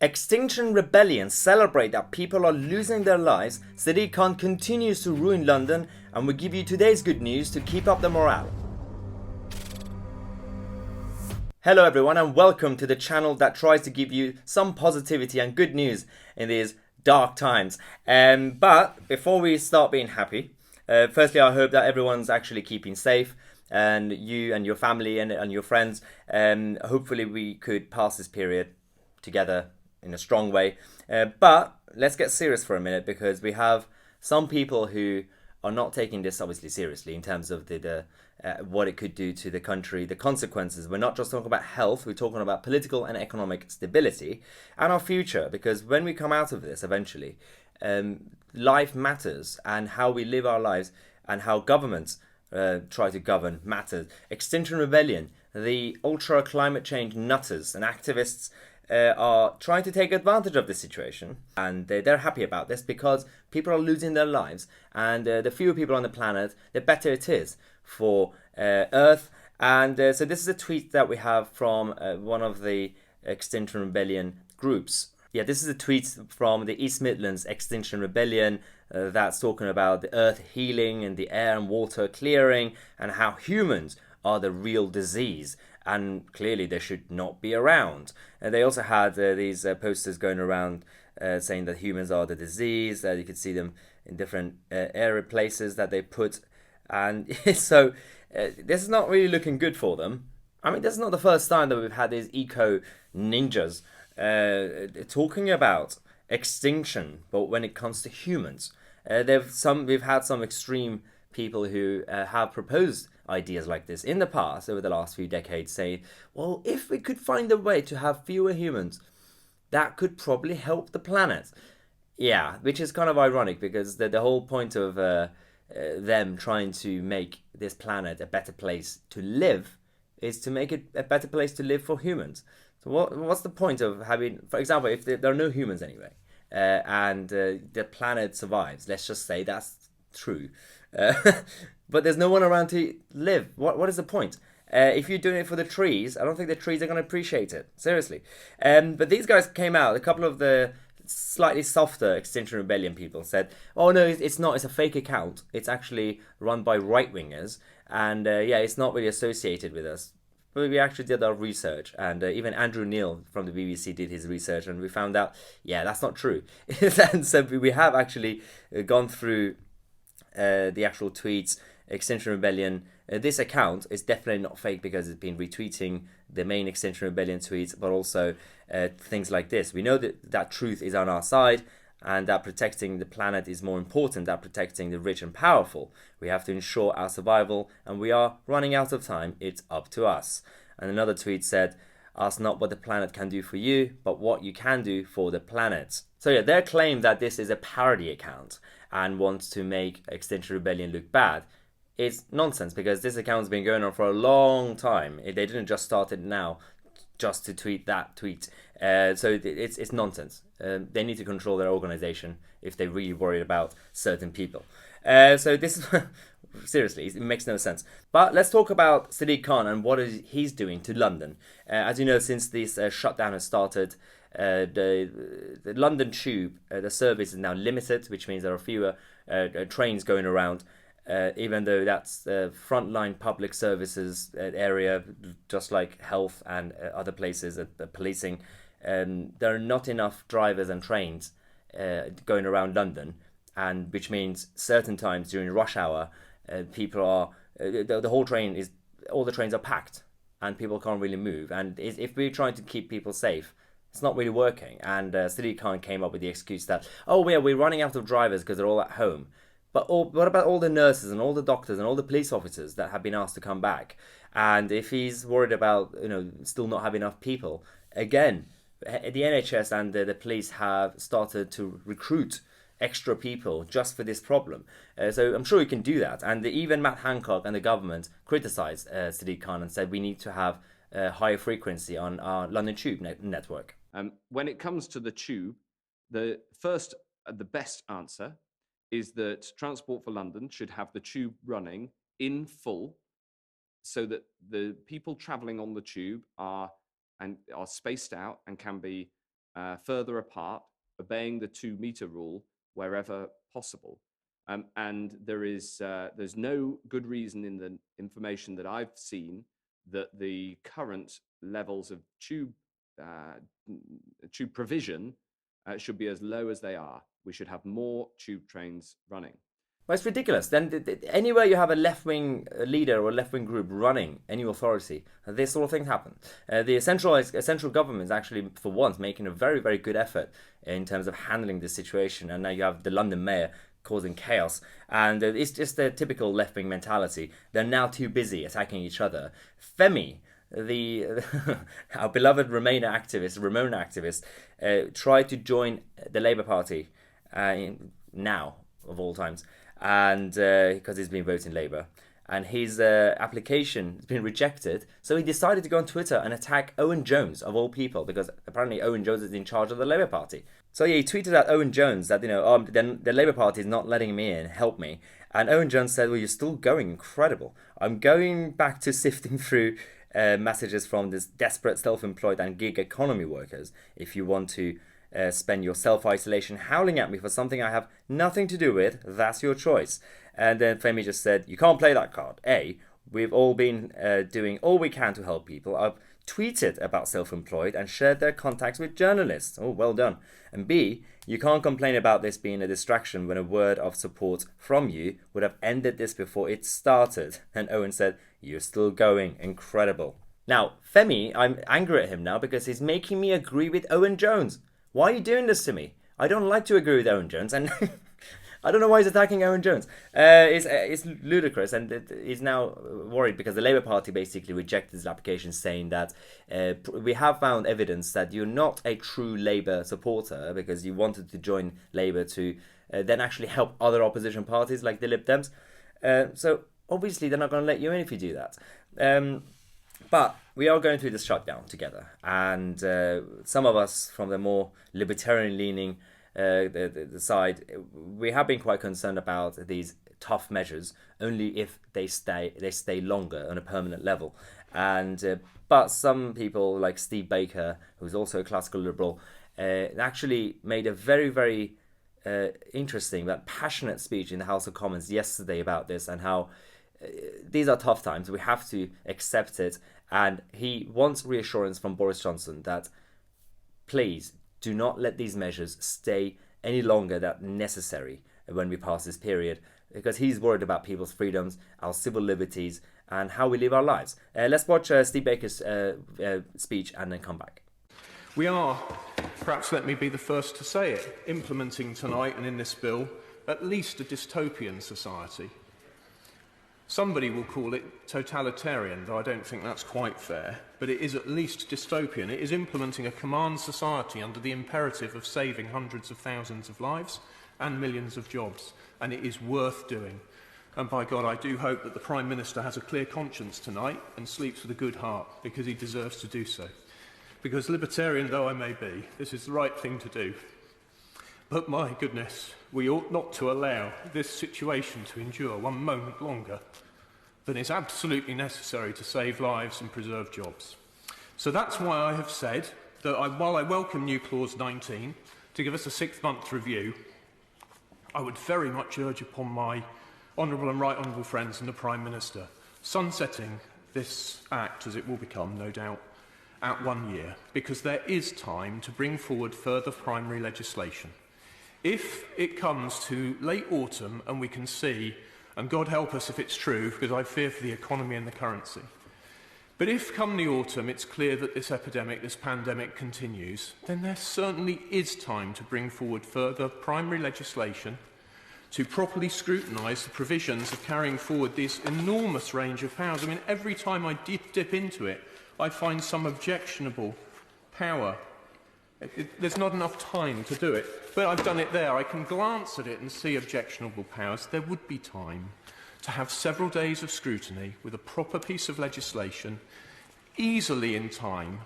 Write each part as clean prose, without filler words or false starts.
Extinction rebellions celebrate that people are losing their lives, Sadiq Khan continues to ruin London, and we give you today's good news to keep up the morale. Hello everyone and welcome to the channel that tries to give you some positivity and good news in these dark times. But before we start being happy, firstly I hope that everyone's actually keeping safe and you and your family and your friends. Hopefully we could pass this period together in a strong way. But let's get serious for a minute because we have some people who are not taking this obviously seriously in terms of the what it could do to the country, the consequences. We're not just talking about health, we're talking about political and economic stability and our future. Because when we come out of this eventually, life matters, and how we live our lives and how governments try to govern matters. Extinction Rebellion, the ultra climate change nutters and activists are trying to take advantage of the situation, and they're happy about this because people are losing their lives, and the fewer people on the planet, the better it is for Earth. And so this is a tweet that we have from one of the Extinction Rebellion groups. Yeah, this is a tweet from the East Midlands Extinction Rebellion that's talking about the earth healing and the air and water clearing and how humans are the real disease and clearly they should not be around. And they also had these posters going around saying that humans are the disease. You could see them in different area places that they put. And so this is not really looking good for them. I mean, this is not the first time that we've had these eco ninjas talking about extinction, but when it comes to humans, we've had some extreme people who have proposed ideas like this in the past over the last few decades, saying, well, if we could find a way to have fewer humans, that could probably help the planet. Yeah, which is kind of ironic because the whole point of them trying to make this planet a better place to live is to make it a better place to live for humans. So what's the point of having, for example, if there are no humans anyway, and the planet survives, let's just say that's true, but there's no one around to live. What is the point? If you're doing it for the trees, I don't think the trees are going to appreciate it. Seriously. But these guys came out, a couple of the slightly softer Extinction Rebellion people said, oh no, it's not, it's a fake account. It's actually run by right-wingers, and yeah, it's not really associated with us. But we actually did our research, and even Andrew Neil from the BBC did his research, and we found out, yeah, that's not true. And so we have actually gone through the actual tweets. Extinction Rebellion, this account is definitely not fake because it's been retweeting the main Extinction Rebellion tweets, but also things like this. We know that truth is on our side, and that protecting the planet is more important than protecting the rich and powerful. We have to ensure our survival, and we are running out of time. It's up to us. And another tweet said, ask not what the planet can do for you, but what you can do for the planet. So yeah, their claim that this is a parody account and wants to make Extinction Rebellion look bad is nonsense, because this account's been going on for a long time. They didn't just start it now just to tweet that tweet. So it's nonsense. They need to control their organization if they're really worried about certain people. So this is seriously, it makes no sense. But let's talk about Sadiq Khan and what he's doing to London. As you know, since this shutdown has started, the London Tube, the service is now limited, which means there are fewer trains going around. Even though that's frontline public services area, just like health and other places, policing, there are not enough drivers and trains going around London, and which means certain times during rush hour, people are the whole train is all the trains are packed, and people can't really move. And if we're trying to keep people safe, it's not really working. And Sadiq Khan came up with the excuse that, oh yeah, we're running out of drivers because they're all at home. But what about all the nurses and all the doctors and all the police officers that have been asked to come back? And if he's worried about, still not having enough people, again, the NHS and the police have started to recruit extra people just for this problem. So I'm sure he can do that. And even Matt Hancock and the government criticised Sadiq Khan and said we need to have a higher frequency on our London Tube network. When it comes to the tube, the best answer is that Transport for London should have the tube running in full so that the people travelling on the tube are spaced out and can be further apart, obeying the 2-meter rule wherever possible. And there's no good reason in the information that I've seen that the current levels of tube provision should be as low as they are. We should have more tube trains running. Well, it's ridiculous. Then anywhere you have a left-wing leader or a left-wing group running any authority, this sort of thing happen. The central government is actually, for once, making a very, very good effort in terms of handling this situation. And now you have the London mayor causing chaos. And it's just a typical left-wing mentality. They're now too busy attacking each other. Femi, our beloved Ramona activist, tried to join the Labour Party now, of all times, and because he's been voting Labour, and his application has been rejected, so he decided to go on Twitter and attack Owen Jones, of all people, because apparently Owen Jones is in charge of the Labour Party. So yeah, he tweeted at Owen Jones that, then the Labour Party is not letting me in, help me. And Owen Jones said, well, you're still going, incredible. I'm going back to sifting through messages from this desperate self-employed and gig economy workers. If you want to spend your self-isolation howling at me for something I have nothing to do with, that's your choice. And then Femi just said, you can't play that card. A, we've all been doing all we can to help people. I've tweeted about self-employed and shared their contacts with journalists. Oh, well done. And B, you can't complain about this being a distraction when a word of support from you would have ended this before it started. And Owen said, you're still going. Incredible. Now, Femi, I'm angry at him now because he's making me agree with Owen Jones. Why are you doing this to me? I don't like to agree with Owen Jones, and I don't know why he's attacking Owen Jones. It's ludicrous, and he's now worried because the Labour Party basically rejected his application, saying that we have found evidence that you're not a true Labour supporter because you wanted to join Labour to then actually help other opposition parties like the Lib Dems. So obviously they're not going to let you in if you do that. But we are going through this shutdown together, and some of us from the more libertarian-leaning the side, we have been quite concerned about these tough measures only if they stay longer on a permanent level. And but some people like Steve Baker, who's also a classical liberal, actually made a very, very interesting but passionate speech in the House of Commons yesterday about this and how these are tough times. We have to accept it. And he wants reassurance from Boris Johnson that please do not let these measures stay any longer than necessary when we pass this period, because he's worried about people's freedoms, our civil liberties, and how we live our lives. Let's watch Steve Baker's speech and then come back. We are, perhaps let me be the first to say it, implementing tonight and in this bill at least a dystopian society. Somebody will call it totalitarian, though I don't think that's quite fair, but it is at least dystopian. It is implementing a command society under the imperative of saving hundreds of thousands of lives and millions of jobs, and it is worth doing. And by God, I do hope that the Prime Minister has a clear conscience tonight and sleeps with a good heart, because he deserves to do so. Because libertarian though I may be, this is the right thing to do. But my goodness, we ought not to allow this situation to endure one moment longer than is absolutely necessary to save lives and preserve jobs. So that's why I have said that while I welcome new Clause 19 to give us a 6-month review, I would very much urge upon my honourable and right honourable friends and the Prime Minister sunsetting this Act, as it will become, no doubt, at 1 year, because there is time to bring forward further primary legislation. If it comes to late autumn and we can see, and God help us if it's true, because I fear for the economy and the currency, but if come the autumn it's clear that this epidemic, this pandemic continues, then there certainly is time to bring forward further primary legislation to properly scrutinise the provisions of carrying forward this enormous range of powers. I mean, every time I dip into it, I find some objectionable power. There's not enough time to do it, but I've done it there. I can glance at it and see objectionable powers. There would be time to have several days of scrutiny with a proper piece of legislation, easily in time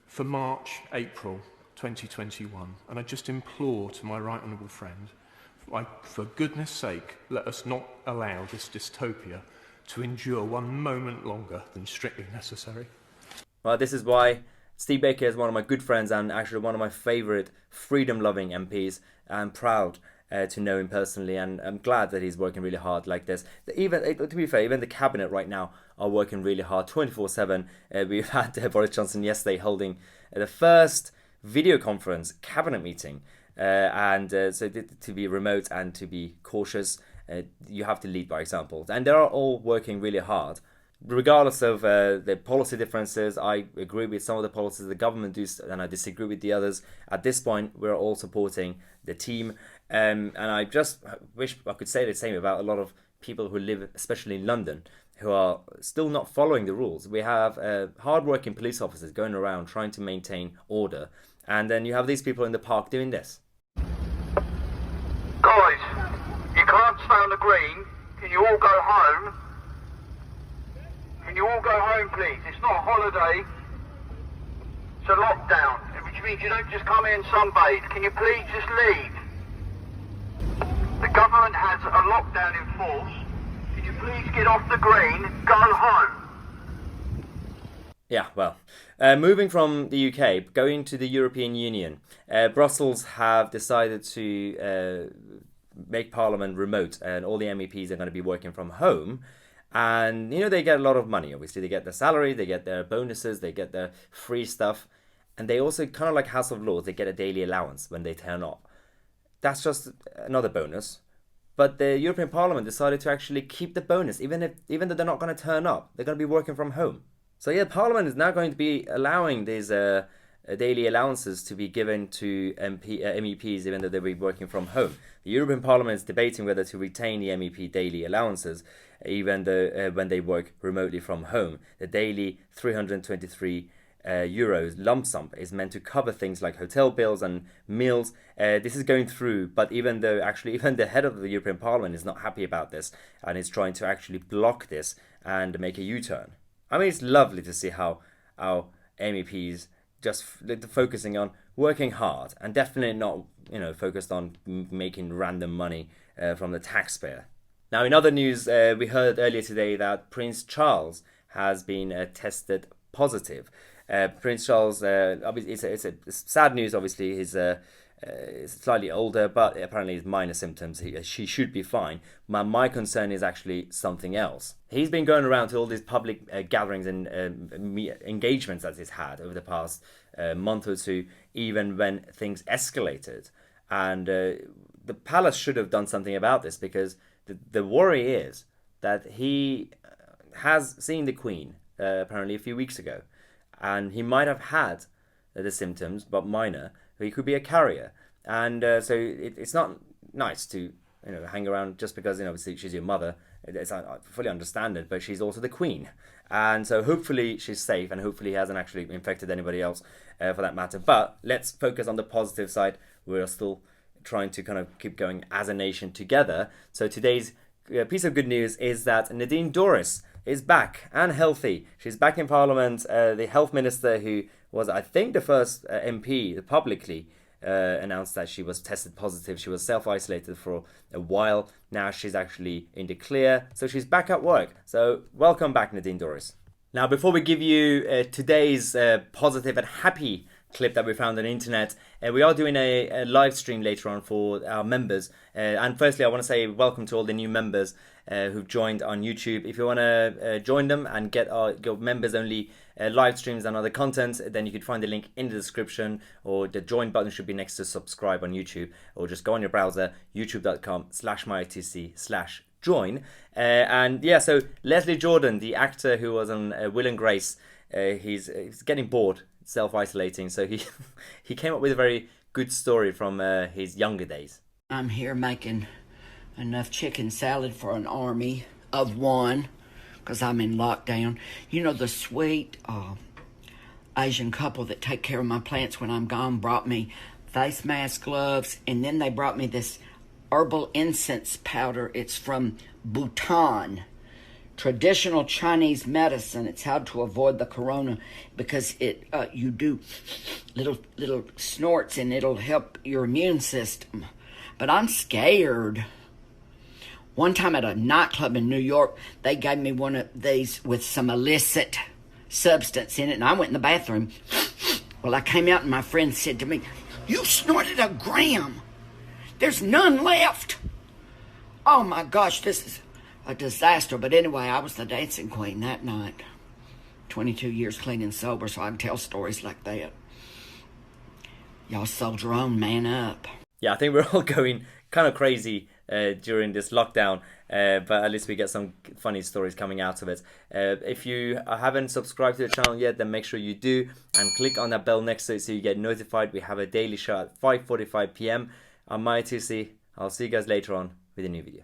for March, April 2021. And I just implore to my right honourable friend, for goodness sake, let us not allow this dystopia to endure one moment longer than strictly necessary. Well, this is why Steve Baker is one of my good friends and actually one of my favourite freedom-loving MPs. I'm proud to know him personally, and I'm glad that he's working really hard like this. Even to be fair, even the cabinet right now are working really hard 24/7. We've had Boris Johnson yesterday holding the first video conference cabinet meeting, and so to be remote and to be cautious, you have to lead by example. And they're all working really hard. Regardless of the policy differences, I agree with some of the policies the government does, and I disagree with the others. At this point, we're all supporting the team, and I just wish I could say the same about a lot of people who live, especially in London, who are still not following the rules. We have hard-working police officers going around trying to maintain order, and then you have these people in the park doing this. Guys, you can't stay on the green. Can you all go home? Can you all go home, please? It's not a holiday. It's a lockdown, which means you don't just come in and sunbathe. Can you please just leave? The government has a lockdown in force. Can you please get off the green, go home? Yeah, well, moving from the UK, going to the European Union, Brussels have decided to make Parliament remote, and all the MEPs are going to be working from home. And, you know, they get a lot of money. Obviously, they get their salary, they get their bonuses, they get their free stuff. And they also, kind of like House of Lords, they get a daily allowance when they turn up. That's just another bonus. But the European Parliament decided to actually keep the bonus, even though they're not going to turn up. They're going to be working from home. So yeah, Parliament is now going to be allowing these daily allowances to be given to MEPs, even though they'll be working from home. The European Parliament is debating whether to retain the MEP daily allowances, even though when they work remotely from home. The daily 323 euros lump sum is meant to cover things like hotel bills and meals. This is going through, but even the head of the European Parliament is not happy about this and is trying to actually block this and make a U-turn. I mean, it's lovely to see how our MEPs just focusing on working hard and definitely not, focused on making random money from the taxpayer. Now, in other news, we heard earlier today that Prince Charles has been tested positive. Prince Charles, obviously, it's sad news. Obviously, he's slightly older, but apparently his minor symptoms. She should be fine. My concern is actually something else. He's been going around to all these public gatherings and engagements that he's had over the past month or two, even when things escalated. And the palace should have done something about this, because the worry is that he has seen the Queen apparently a few weeks ago, and he might have had the symptoms, but minor. He could be a carrier, and so it's not nice to hang around just because obviously she's your mother. I fully understand it, but she's also the Queen, and so hopefully she's safe, and hopefully he hasn't actually infected anybody else for that matter. But let's focus on the positive side. We're still trying to kind of keep going as a nation together. So today's piece of good news is that Nadine Dorries is back and healthy. She's back in Parliament. The health minister, who was, I think, the first MP publicly announced that she was tested positive. She was self-isolated for a while. Now she's actually in the clear. So she's back at work. So welcome back, Nadine Dorries. Now, before we give you today's positive and happy clip that we found on the internet, we are doing a live stream later on for our members. And firstly, I want to say welcome to all the new members who've joined on YouTube. If you want to join them and get our members only live streams and other content, then you can find the link in the description, or the join button should be next to subscribe on YouTube, or just go on your browser, youtube.com/mytc/join. And yeah, so Leslie Jordan, the actor who was on Will and Grace, he's getting bored self-isolating, so he came up with a very good story from his younger days. I'm here making enough chicken salad for an army of one, because I'm in lockdown. You know, the sweet Asian couple that take care of my plants when I'm gone brought me face mask, gloves, and then they brought me this herbal incense powder. It's from Bhutan. Traditional Chinese medicine. It's how to avoid the corona, because you do little snorts and it'll help your immune system. But I'm scared. One time at a nightclub in New York, they gave me one of these with some illicit substance in it, and I went in the bathroom Well, I came out and my friend said to me, "You snorted a gram. There's none left." Oh my gosh, this is a disaster. But anyway, I was the dancing queen that night. 22 years clean and sober, so I can tell stories like that. Y'all soldier on, man up. Yeah, I think we're all going kind of crazy during this lockdown, but at least we get some funny stories coming out of it. If you haven't subscribed to the channel yet, then make sure you do and click on that bell next to it so you get notified. We have a daily show at 5:45 p.m. I'm Tousi. I'll see you guys later on with a new video.